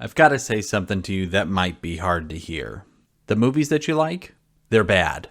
I've got to say something to you that might be hard to hear. The movies that you like, they're bad.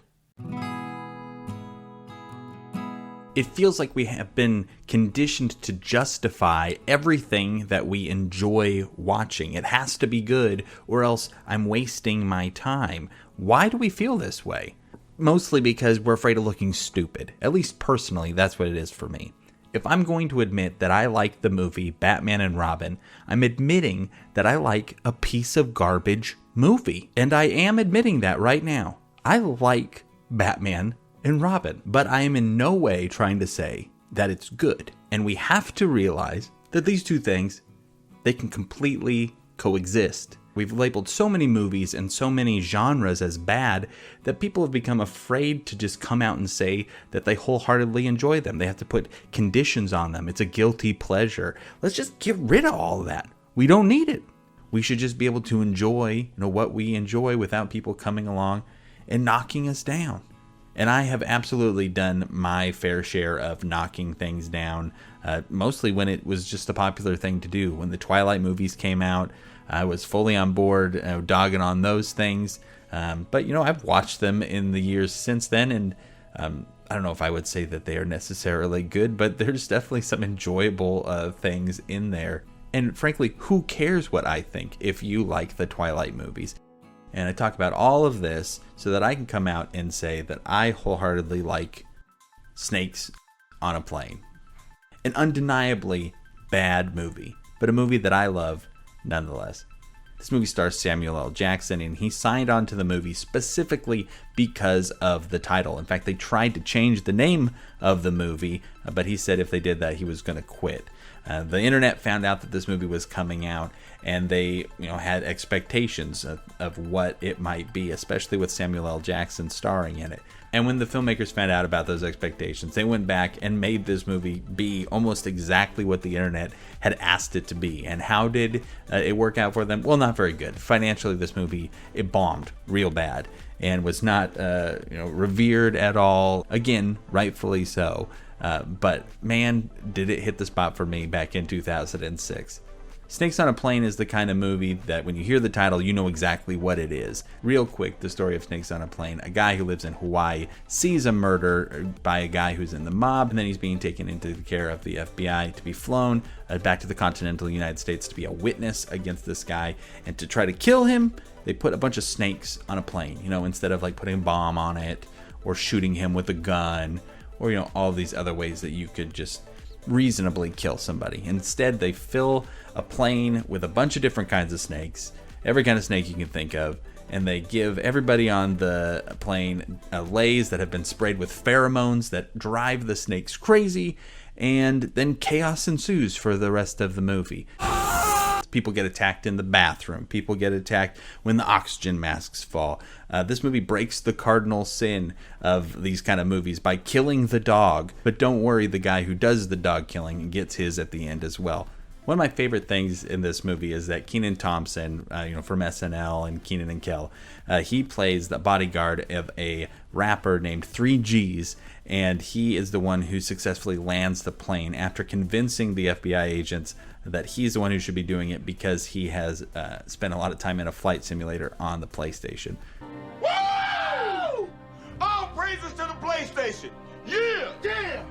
It feels like we have been conditioned to justify everything that we enjoy watching. It has to be good, or else I'm wasting my time. Why do we feel this way? Mostly because we're afraid of looking stupid. At least personally, that's what it is for me. If I'm going to admit that I like the movie Batman and Robin, I'm admitting that I like a piece of garbage movie. And I am admitting that right now. I like Batman and Robin, but I am in no way trying to say that it's good. And we have to realize that these two things, they can completely coexist. We've labeled so many movies and so many genres as bad that people have become afraid to just come out and say that they wholeheartedly enjoy them. They have to put conditions on them. It's a guilty pleasure. Let's just get rid of all of that. We don't need it. We should just be able to enjoy, what we enjoy without people coming along and knocking us down. And I have absolutely done my fair share of knocking things down, mostly when it was just a popular thing to do. When the Twilight movies came out, I was fully on board, dogging on those things. But, I've watched them in the years since then, and I don't know if I would say that they are necessarily good, but there's definitely some enjoyable things in there. And frankly, who cares what I think if you like the Twilight movies? And I talk about all of this so that I can come out and say that I wholeheartedly like Snakes on a Plane. An undeniably bad movie, but a movie that I love nonetheless. This movie stars Samuel L. Jackson, and he signed on to the movie specifically because of the title. In fact, they tried to change the name of the movie, but he said if they did that, he was going to quit. The internet found out that this movie was coming out, and they had expectations of what it might be, especially with Samuel L. Jackson starring in it. And when the filmmakers found out about those expectations, they went back and made this movie be almost exactly what the internet had asked it to be. And how did it work out for them? Well, not very good. Financially, this movie, it bombed real bad and was not revered at all. Again, rightfully so. But man, did it hit the spot for me back in 2006. Snakes on a Plane is the kind of movie that when you hear the title, you know exactly what it is. Real quick, the story of Snakes on a Plane. A guy who lives in Hawaii sees a murder by a guy who's in the mob, and then he's being taken into the care of the FBI to be flown back to the continental United States to be a witness against this guy. And to try to kill him, they put a bunch of snakes on a plane, instead of like putting a bomb on it or shooting him with a gun or, all these other ways that you could just reasonably kill somebody. Instead, they fill a plane with a bunch of different kinds of snakes, every kind of snake you can think of, and they give everybody on the plane lays that have been sprayed with pheromones that drive the snakes crazy, and then chaos ensues for the rest of the movie. People get attacked in the bathroom. People get attacked when the oxygen masks fall. This movie breaks the cardinal sin of these kind of movies by killing the dog. But don't worry, the guy who does the dog killing gets his at the end as well. One of my favorite things in this movie is that Kenan Thompson, from SNL and Kenan and Kel, he plays the bodyguard of a rapper named 3Gs, and he is the one who successfully lands the plane after convincing the FBI agents that he's the one who should be doing it because he has spent a lot of time in a flight simulator on the PlayStation. Woo! All praises to the PlayStation! Yeah! Yeah!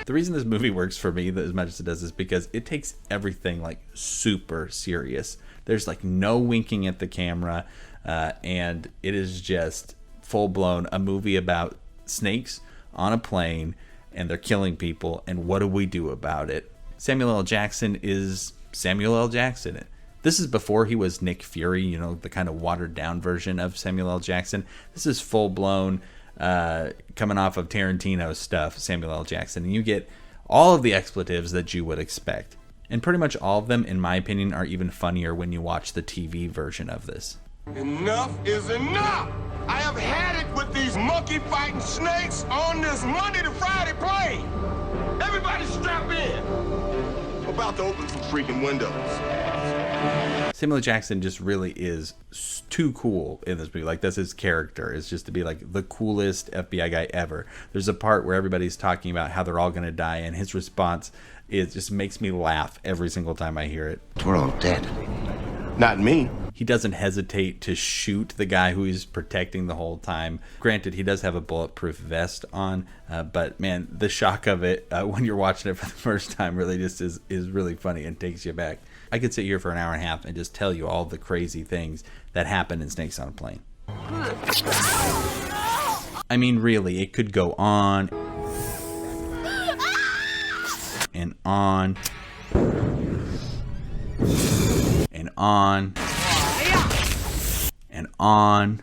The reason this movie works for me as much as it does is because it takes everything like super serious. There's like no winking at the camera, and it is just full-blown a movie about snakes on a plane, and they're killing people, and what do we do about it? Samuel L. Jackson is Samuel L. Jackson. This is before he was Nick Fury, the kind of watered-down version of Samuel L. Jackson. This is full-blown, coming off of Tarantino stuff, Samuel L. Jackson. And you get all of the expletives that you would expect. And pretty much all of them, in my opinion, are even funnier when you watch the TV version of this. Enough is enough! I have had it with these monkey-fighting snakes on this Monday to Friday plane! Everybody strap in! I'm about to open some freaking windows. Samuel L. Jackson just really is too cool in this movie. Like, that's his character, is just to be like the coolest FBI guy ever. There's a part where everybody's talking about how they're all going to die, and his response just makes me laugh every single time I hear it. We're all dead. Not me. He doesn't hesitate to shoot the guy who he's protecting the whole time. Granted, he does have a bulletproof vest on, but man, the shock of it when you're watching it for the first time really just is really funny and takes you back. I could sit here for an hour and a half and just tell you all the crazy things that happen in Snakes on a Plane. I mean, really, it could go on and on and on and on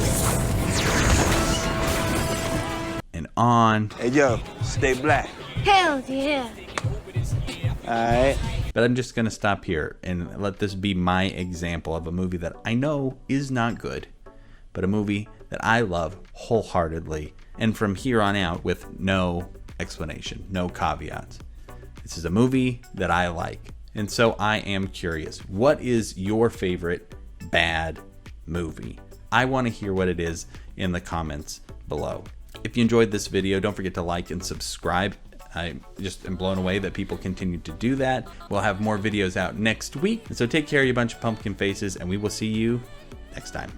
and on. Hey, yo, stay black. Hell yeah. Alright. But I'm just going to stop here and let this be my example of a movie that I know is not good, but a movie that I love wholeheartedly, and from here on out with no explanation, no caveats. This is a movie that I like, and so I am curious. What is your favorite bad movie? I want to hear what it is in the comments below. If you enjoyed this video, don't forget to like and subscribe. I just am blown away that people continue to do that. We'll have more videos out next week. And so take care, you bunch of pumpkin faces, and we will see you next time.